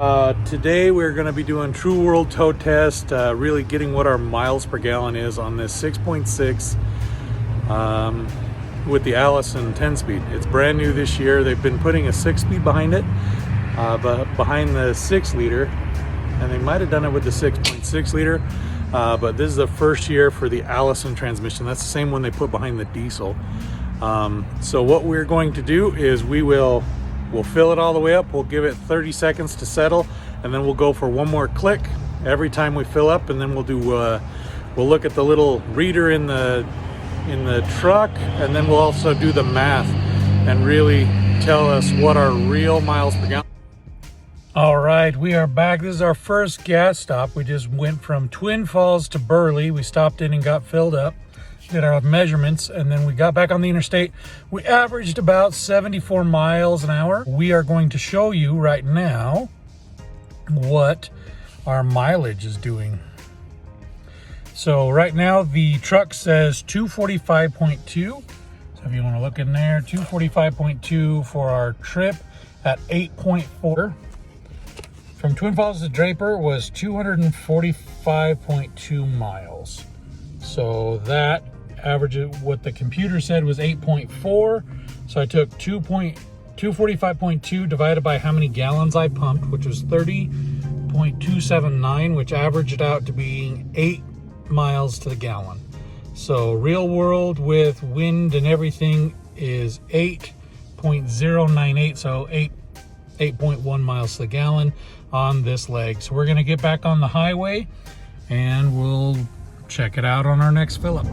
Today we're going to be doing true world tow test, really getting what our miles per gallon is on this 6.6 with the Allison 10-speed. It's brand new this year. They've been putting a 6-speed behind it, but behind the 6-liter, and they might have done it with the 6.6 liter, but this is the first year for the Allison transmission. That's the same one they put behind the diesel. So what we're going to do is we'll fill it all the way up. We'll give it 30 seconds to settle, and then we'll go for one more click every time we fill up, and then we'll look at the little reader in the truck, and then we'll also do the math and really tell us what our real miles per gallon. All right, we are back. This is our first gas stop. We just went from Twin Falls to Burley. We stopped in and got filled up, did our measurements, and then we got back on the interstate. We averaged about 74 miles an hour. We are going to show you right now what our mileage is doing. So right now the truck says 245.2. So if you want to look in there, 245.2 for our trip at 8.4. From Twin Falls to Draper was 245.2 miles. So that average, what the computer said was 8.4. So I took 245.2 divided by how many gallons I pumped, which was 30.279, which averaged out to being 8 miles to the gallon. So real world with wind and everything is 8.098, so 8.1 miles to the gallon on this leg. So we're going to get back on the highway and we'll check it out on our next fill up.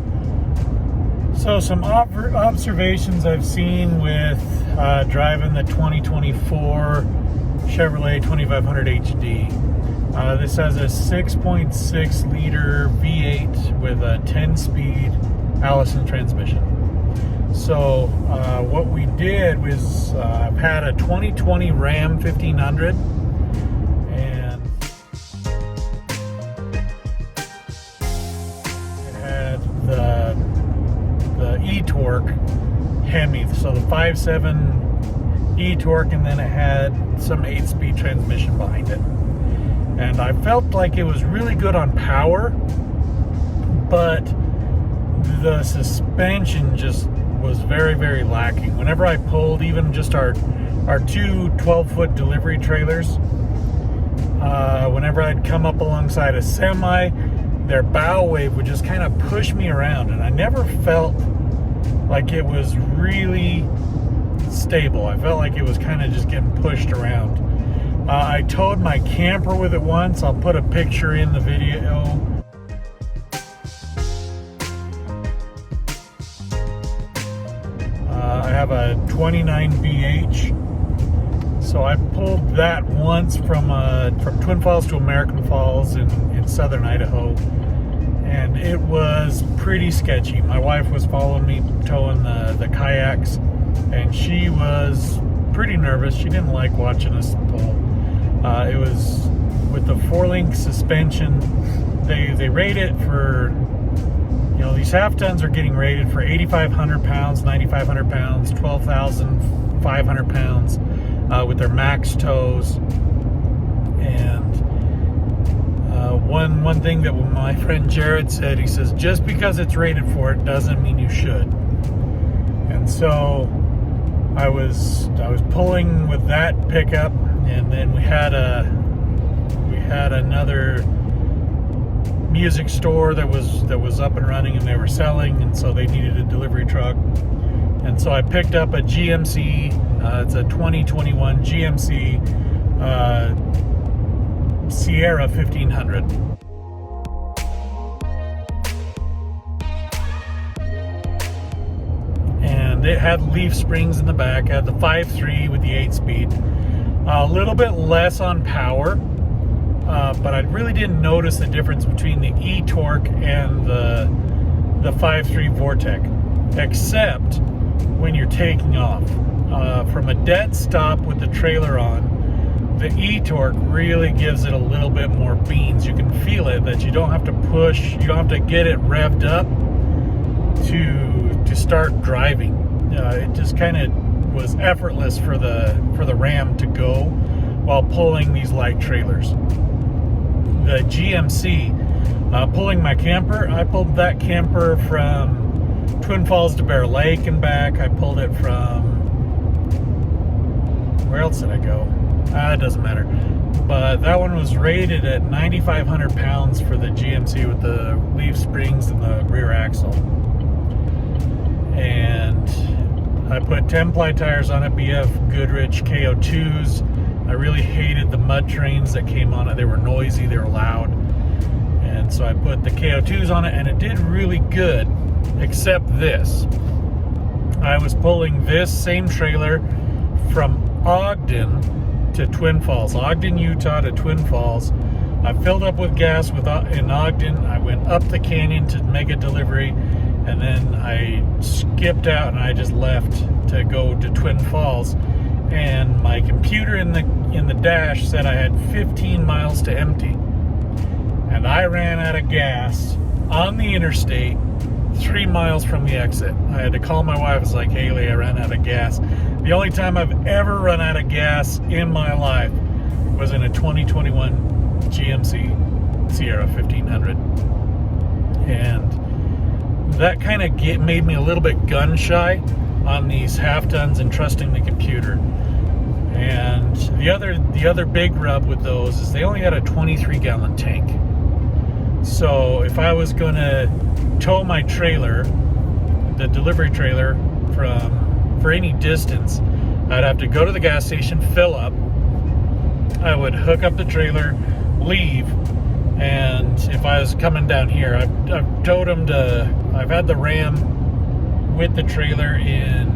So some observations I've seen with driving the 2024 Chevrolet 2500 HD. This has a 6.6 liter V8 with a 10-speed Allison transmission. So what we did was I've had a 2020 Ram 1500, and it had the e-torque Hemi, so the 5.7 e-torque, and then it had some 8-speed transmission behind it. And I felt like it was really good on power, but the suspension just was very, very lacking. Whenever I pulled even just our two 12-foot delivery trailers, whenever I'd come up alongside a semi, their bow wave would just kind of push me around, and I never felt like it was really stable. I felt like it was kind of just getting pushed around. I towed my camper with it once. I'll put a picture in the video. I have a 29 BH, so I pulled that once from Twin Falls to American Falls in southern Idaho, and it was pretty sketchy. My wife was following me towing the kayaks, and she was pretty nervous. She didn't like watching us pull. It was with the 4-link suspension. They rate it for, these half tons are getting rated for 8,500 pounds, 9,500 pounds, 12,500 pounds with their max tows. And one thing that my friend Jared said, he says, just because it's rated for it doesn't mean you should. And so I was pulling with that pickup, and then we had another music store that was up and running, and they were selling, and so they needed a delivery truck. And so I picked up a GMC. It's a 2021 GMC Sierra 1500. And it had leaf springs in the back. It had the 5.3 with the 8-speed. A little bit less on power, but I really didn't notice the difference between the e-torque and the 5.3 Vortec, except when you're taking off. From a dead stop with the trailer on, the e-torque really gives it a little bit more beans. You can feel it, that you don't have to push, you don't have to get it revved up to start driving. It just kind of was effortless for the Ram to go. while pulling these light trailers. The GMC, pulling my camper, I pulled that camper from Twin Falls to Bear Lake and back. I pulled it from, where else did I go? It doesn't matter. But that one was rated at 9,500 pounds for the GMC with the leaf springs and the rear axle. And I put 10-ply tires on it, BF Goodrich KO2s. I really hated the mud trains that came on it. They were noisy, they were loud. And so I put the KO2s on it, and it did really good, except this. I was pulling this same trailer from Ogden to Twin Falls, Ogden, Utah to Twin Falls. I filled up with gas in Ogden. I went up the canyon to make a delivery, and then I skipped out and I just left to go to Twin Falls. And my computer in the dash said I had 15 miles to empty, and I ran out of gas on the interstate 3 miles from the exit. I had to call my wife. I was like, Haley, I ran out of gas. The only time I've ever run out of gas in my life was in a 2021 GMC Sierra 1500. And that kind of made me a little bit gun shy on these half tons and trusting the computer. And the other big rub with those is they only had a 23-gallon tank. So if I was going to tow my trailer, the delivery trailer, for any distance, I'd have to go to the gas station, fill up. I would hook up the trailer, leave, and if I was coming down here, I've towed them to. I've had the Ram with the trailer in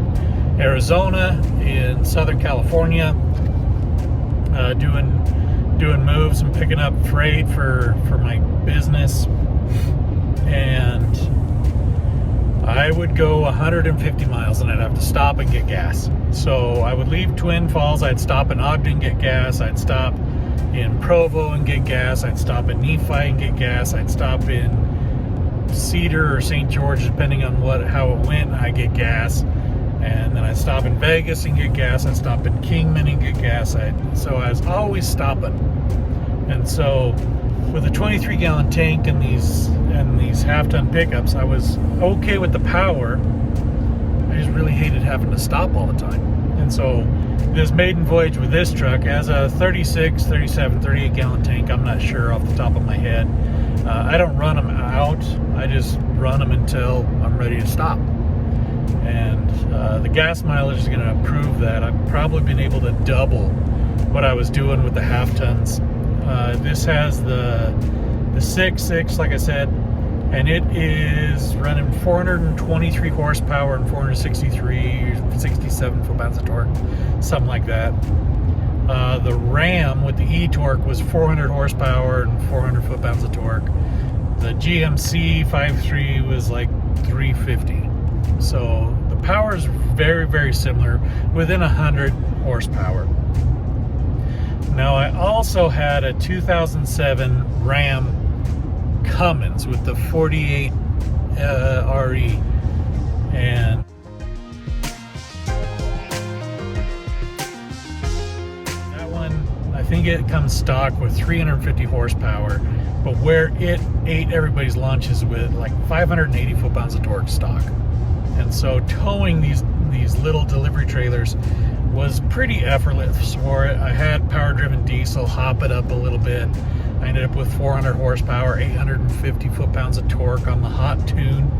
Arizona, in Southern California, doing moves and picking up freight for my business. And I would go 150 miles and I'd have to stop and get gas. So I would leave Twin Falls, I'd stop in Ogden, get gas, I'd stop in Provo and get gas, I'd stop in Nephi and get gas, I'd stop in Cedar or St. George, depending on how it went, I get gas. And then I'd stop in Vegas and get gas, I'd stop in Kingman and get gas. So I was always stopping. And so with a 23-gallon tank and these half-ton pickups, I was okay with the power. I just really hated having to stop all the time. And so this maiden voyage with this truck has a 36, 37, 38-gallon tank. I'm not sure off the top of my head. I don't run them out. I just run them until I'm ready to stop. And the gas mileage is going to prove that. I've probably been able to double what I was doing with the half tons. This has the 6.6, like I said, and it is running 423 horsepower and 67 foot-pounds of torque, something like that. The Ram with the e-torque was 400 horsepower and 400 foot-pounds of torque. The GMC 5.3 was like 350. So the power is very, very similar, within 100 horsepower. Now I also had a 2007 Ram Cummins with the 48 RE, and that one, I think it comes stock with 350 horsepower, but where it ate everybody's lunches with like 580 foot-pounds of torque stock. And so towing these little delivery trailers was pretty effortless for it. I had power-driven diesel, hop it up a little bit. I ended up with 400 horsepower, 850 foot-pounds of torque on the hot tune.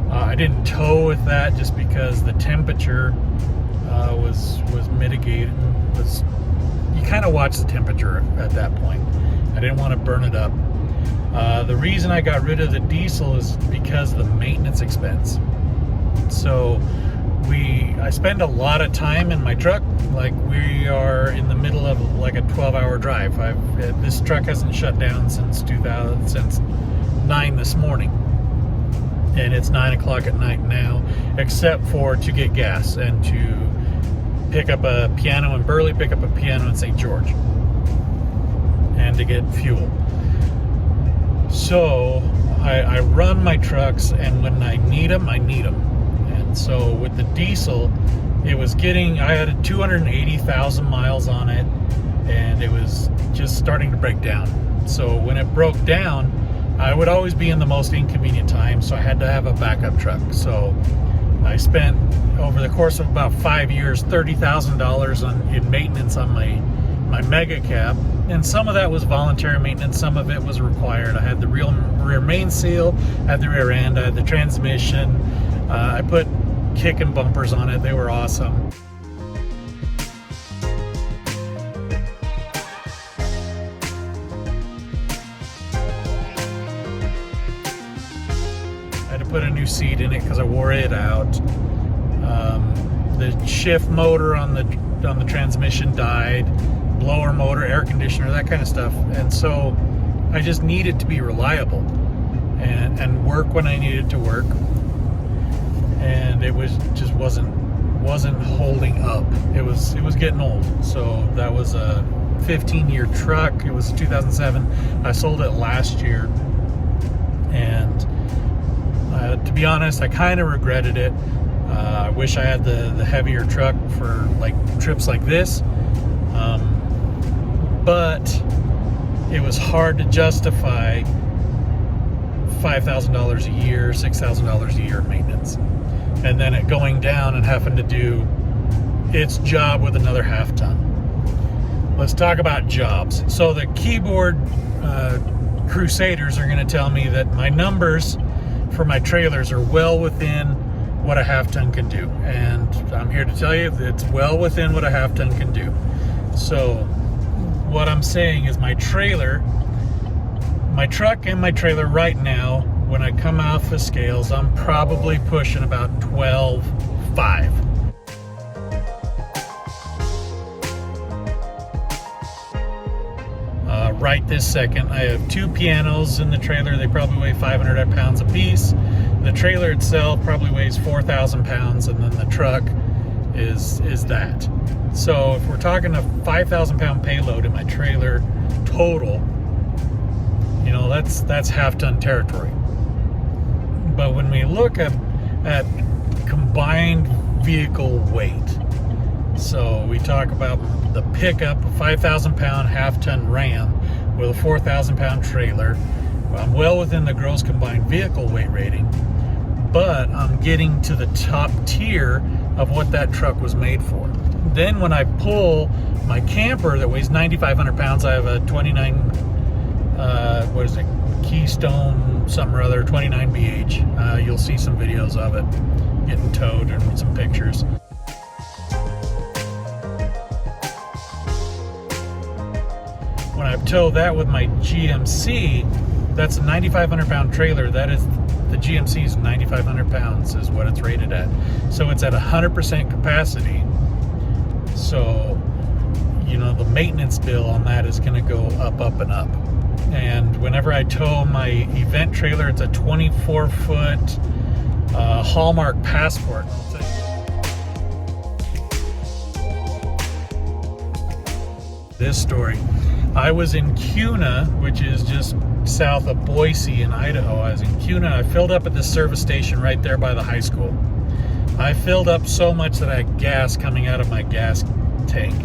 I didn't tow with that just because the temperature was mitigated. You kind of watch the temperature at that point. I didn't want to burn it up. The reason I got rid of the diesel is because of the maintenance expense. So I spend a lot of time in my truck. Like, we are in the middle of like a 12-hour drive. This truck hasn't shut down since 9 this morning, and it's 9 o'clock at night now, except for to get gas and to pick up a piano in Burley, pick up a piano in St. George, and to get fuel. So I run my trucks, and when I need them, I need them. So with the diesel, I had 280,000 miles on it, and it was just starting to break down. So when it broke down, I would always be in the most inconvenient time, so I had to have a backup truck. So I spent, over the course of about 5 years, $30,000 in maintenance on my mega cab, and some of that was voluntary maintenance, some of it was required. I had the rear main seal, I had the rear end, I had the transmission, I put kick and bumpers on it. They were awesome. I had to put a new seat in it because I wore it out. The shift motor on the transmission died, blower motor, air conditioner, that kind of stuff. And so I just needed to be reliable and work when I needed to work. And it was just wasn't holding up. It was getting old. So that was a 15-year truck. It was 2007. I sold it last year, and to be honest, I kind of regretted it. I wish I had the heavier truck for like trips like this, but it was hard to justify $5,000 a year, $6,000 a year of maintenance, and then it going down and having to do its job with another half ton. Let's talk about jobs. So the keyboard crusaders are going to tell me that my numbers for my trailers are well within what a half ton can do, and I'm here to tell you that it's well within what a half ton can do. So what I'm saying is my truck and my trailer right now, when I come off the scales, I'm probably pushing about 12.5. Right this second, I have 2 pianos in the trailer. They probably weigh 500 pounds a piece. The trailer itself probably weighs 4,000 pounds, and then the truck is that. So if we're talking a 5,000 pound payload in my trailer total, you know, that's half ton territory. But when we look at combined vehicle weight, so we talk about the pickup, a 5,000 pound half ton Ram with a 4,000 pound trailer. I'm well within the gross combined vehicle weight rating, but I'm getting to the top tier of what that truck was made for. Then when I pull my camper that weighs 9,500 pounds, I have a 29, what is it, Keystone something or other, 29 BH. You'll see some videos of it getting towed and some pictures. When I tow that with my GMC, that's a 9,500 pound trailer. That is, the GMC's 9,500 pounds is what it's rated at. So it's at 100% capacity. So, you know, the maintenance bill on that is going to go up, up, and up. And whenever I tow my event trailer, it's a 24-foot Hallmark Passport. This story. I was in Kuna, which is just south of Boise in Idaho. I was in Kuna. I filled up at this service station right there by the high school. I filled up so much that I had gas coming out of my gas tank.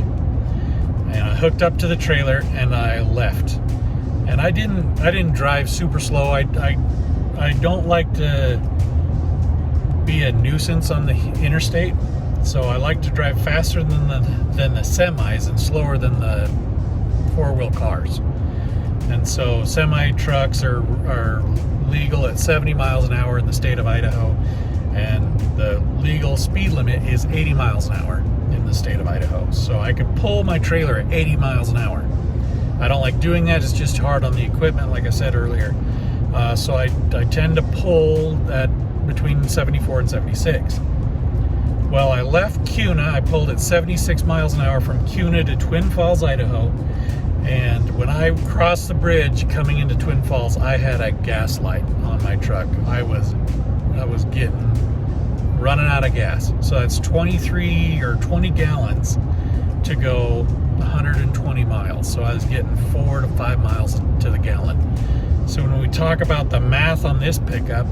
And I hooked up to the trailer and I left. And I didn't drive super slow. I don't like to be a nuisance on the interstate. So I like to drive faster than the semis and slower than the four-wheel cars. And so semi trucks are legal at 70 miles an hour in the state of Idaho, and the legal speed limit is 80 miles an hour in the state of Idaho. So I could pull my trailer at 80 miles an hour. I don't like doing that. It's just hard on the equipment, like I said earlier. So I tend to pull at between 74 and 76. Well, I left Kuna. I pulled at 76 miles an hour from Kuna to Twin Falls, Idaho. And when I crossed the bridge coming into Twin Falls, I had a gas light on my truck. I was running out of gas. So that's 23 or 20 gallons to go 120 miles. So I was getting 4 to 5 miles to the gallon. So when we talk about the math on this pickup,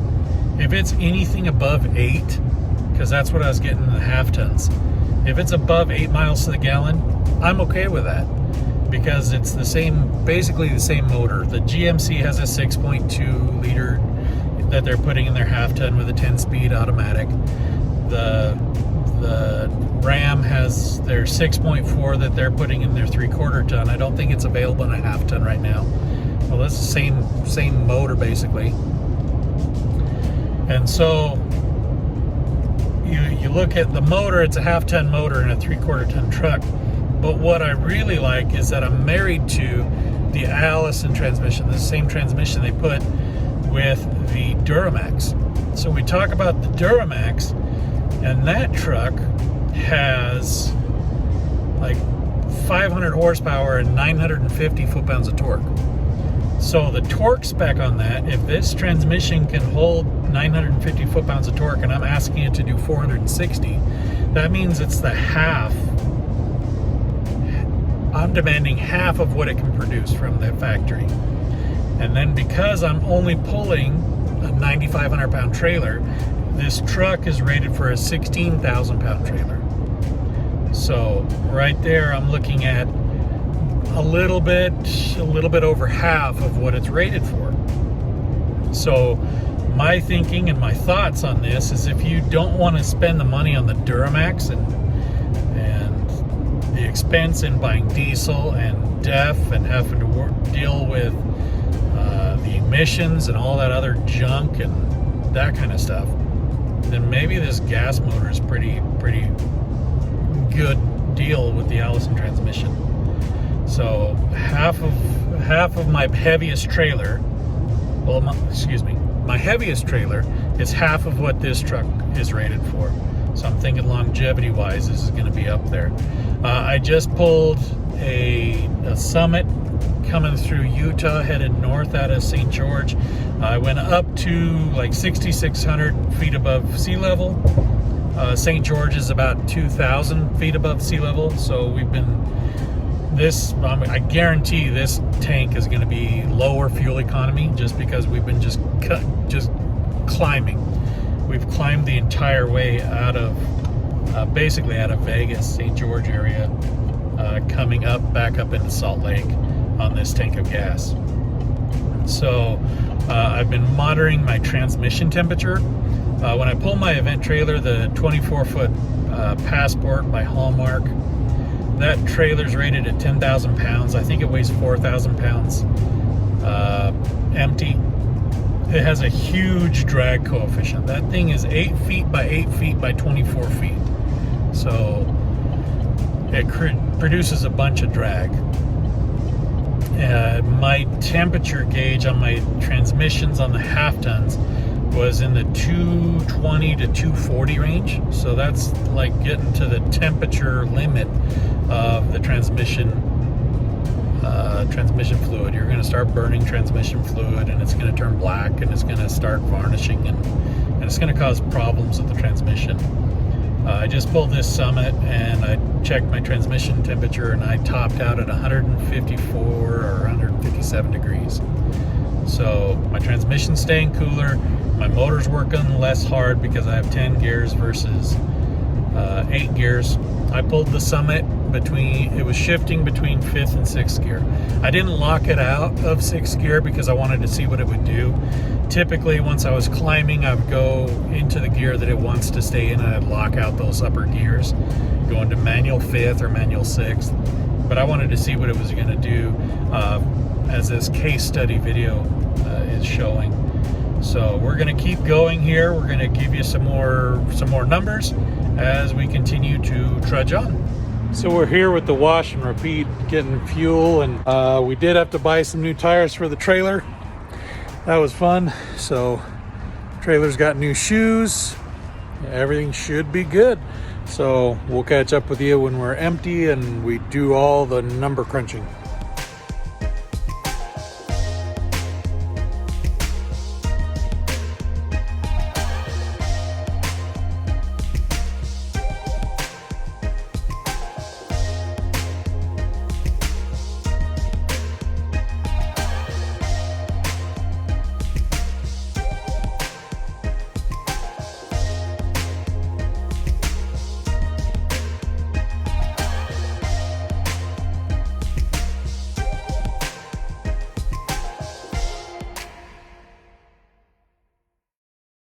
if it's anything above 8, because that's what I was getting in the half tons, if it's above 8 miles to the gallon, I'm okay with that. because it's basically the same motor. The GMC has a 6.2 liter that they're putting in their half ton with a 10-speed automatic. The Ram has their 6.4 that they're putting in their 3/4 ton. I don't think it's available in a half ton right now. Well, that's the same motor basically. And so you look at the motor, it's a half ton motor in a 3/4 ton truck. But what I really like is that I'm married to the Allison transmission, the same transmission they put with the Duramax. So we talk about the Duramax, and that truck has like 500 horsepower and 950 foot-pounds of torque. So the torque spec on that, if this transmission can hold 950 foot-pounds of torque and I'm asking it to do 460, that means it's the half. I'm demanding half of what it can produce from the factory. And then because I'm only pulling a 9,500 pound trailer, this truck is rated for a 16,000 pound trailer. So right there, I'm looking at a little bit over half of what it's rated for. So my thinking and my thoughts on this is, if you don't want to spend the money on the Duramax and the expense in buying diesel and DEF and having to deal with the emissions and all that other junk and that kind of stuff, then maybe this gas motor is pretty good deal with the Allison transmission. So half of my heaviest trailer, my heaviest trailer is half of what this truck is rated for. So I'm thinking longevity wise, this is going to be up there. I just pulled a Summit coming through Utah, headed north out of St. George. I went up to like 6,600 feet above sea level. St. George is about 2,000 feet above sea level. So we've been, I guarantee this tank is going to be lower fuel economy, just because we've been just climbing. We've climbed the entire way out of, basically out of Vegas, St. George area, coming back up into Salt Lake on this tank of gas. So I've been monitoring my transmission temperature. When I pull my event trailer, the 24-foot Passport by Hallmark, that trailer's rated at 10,000 pounds. I think it weighs 4,000 pounds empty. It has a huge drag coefficient. That thing is 8 feet by 8 feet by 24 feet. So it produces a bunch of drag. My temperature gauge on my transmissions on the half tons was in the 220 to 240 range. So that's like getting to the temperature limit of the transmission fluid. You're going to start burning transmission fluid, and it's going to turn black, and it's going to start varnishing, and it's going to cause problems with the transmission. I just pulled this Summit and I checked my transmission temperature, and I topped out at 154 or 157 degrees. So my transmission's staying cooler, my motor's working less hard because I have 10 gears versus 8 gears. I pulled the Summit it was shifting between 5th and 6th gear. I didn't lock it out of 6th gear because I wanted to see what it would do. Typically, once I was climbing, I would go into the gear that it wants to stay in, and I'd lock out those upper gears, go into manual 5th or manual 6th. But I wanted to see what it was going to do, as this case study video is showing. So we're going to keep going here. We're going to give you some more numbers as we continue to trudge on. So we're here with the wash and repeat, getting fuel, and we did have to buy some new tires for the trailer. That was fun. So trailer's got new shoes. Everything should be good. So we'll catch up with you when we're empty and we do all the number crunching.